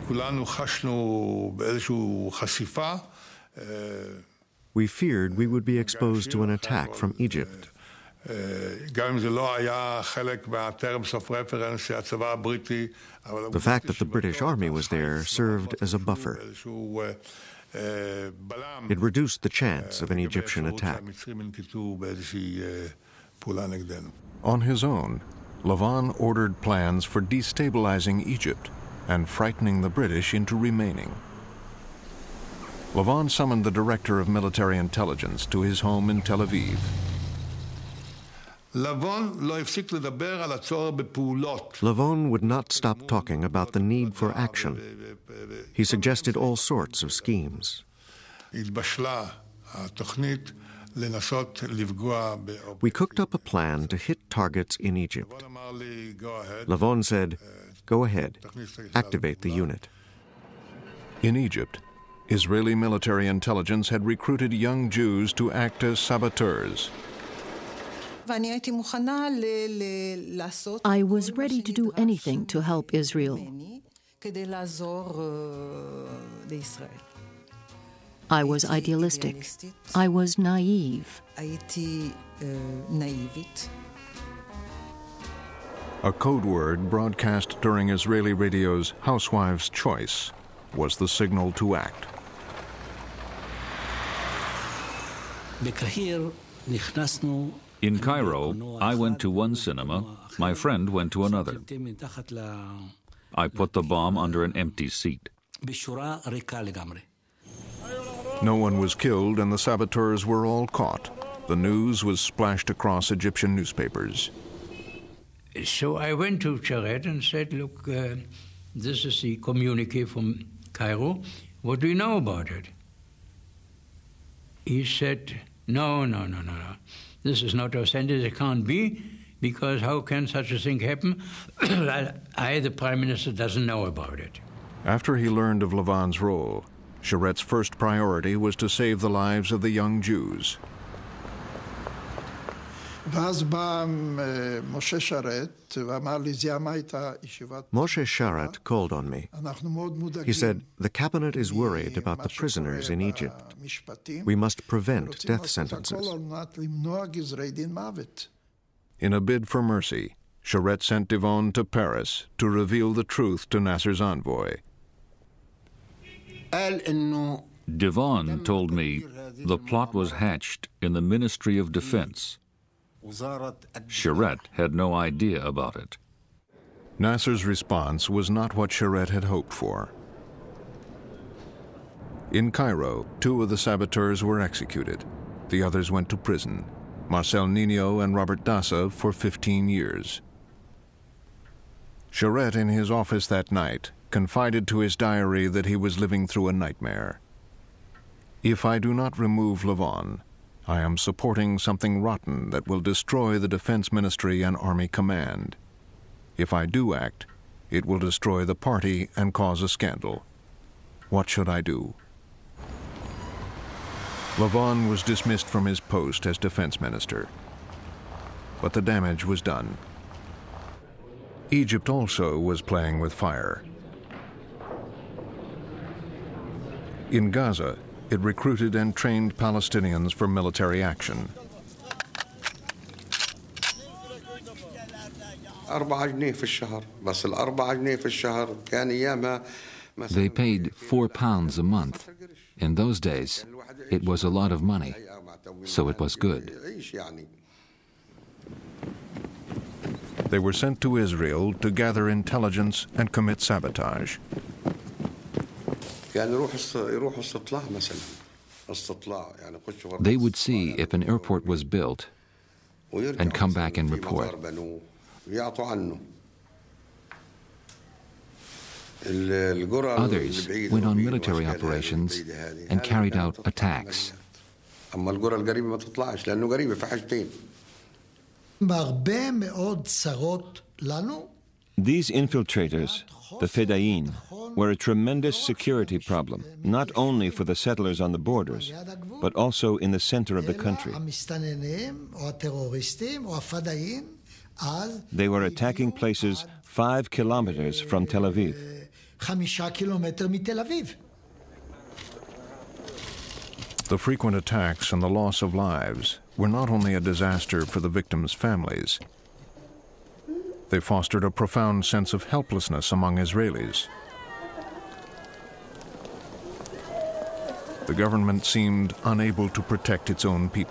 כולנו חשנו באיזושהי חשיפה. We feared we would be exposed to an attack from Egypt. גם אם זה לא היה חלק מהterms of reference שהצבא הבריטי. The fact that the British Army was there served as a buffer. It reduced the chance of an Egyptian attack. On his own, Lavon ordered plans for destabilizing Egypt and frightening the British into remaining. Lavon summoned the director of military intelligence to his home in Tel Aviv. Lavon would not stop talking about the need for action. He suggested all sorts of schemes. We cooked up a plan to hit targets in Egypt. Lavon said, "Go ahead, activate the unit." In Egypt, Israeli military intelligence had recruited young Jews to act as saboteurs. I was ready to do anything to help Israel. I was idealistic. I was naive. A code word broadcast during Israeli radio's Housewife's Choice was the signal to act. In Cairo, I went to one cinema, my friend went to another. I put the bomb under an empty seat. No one was killed and the saboteurs were all caught. The news was splashed across Egyptian newspapers. So I went to Sharet and said, "Look, this is the communique from Cairo. What do you know about it?" He said, No. This is not authentic. It can't be, because how can such a thing happen? The Prime Minister, doesn't know about it. After he learned of Lavon's role, Sharet's first priority was to save the lives of the young Jews. Moshe Sharet called on me. He said, "The cabinet is worried about the prisoners in Egypt. We must prevent death sentences." In a bid for mercy, Sharet sent Devon to Paris to reveal the truth to Nasser's envoy. Devon told me the plot was hatched in the Ministry of Defense. Sharet had no idea about it. Nasser's response was not what Sharet had hoped for. In Cairo, 2 of the saboteurs were executed. The others went to prison, Marcel Nino and Robert Dassa, for 15 years. Sharet, in his office that night, confided to his diary that he was living through a nightmare. "If I do not remove Lavon, I am supporting something rotten that will destroy the Defense Ministry and Army Command. If I do act, it will destroy the party and cause a scandal. What should I do?" Lavon was dismissed from his post as Defense Minister. But the damage was done. Egypt also was playing with fire. In Gaza, it recruited and trained Palestinians for military action. They paid £4 a month. In those days, it was a lot of money, so it was good. They were sent to Israel to gather intelligence and commit sabotage. They would see if an airport was built and come back and report. Others went on military operations and carried out attacks. These infiltrators, the Fedayeen, were a tremendous security problem, not only for the settlers on the borders, but also in the center of the country. They were attacking places 5 kilometers from Tel Aviv. קילומטר מתל אביב. The frequent attacks and the loss of lives were not only a disaster for the victims' families, they fostered a profound sense of helplessness among Israelis. The government seemed unable to protect its own people.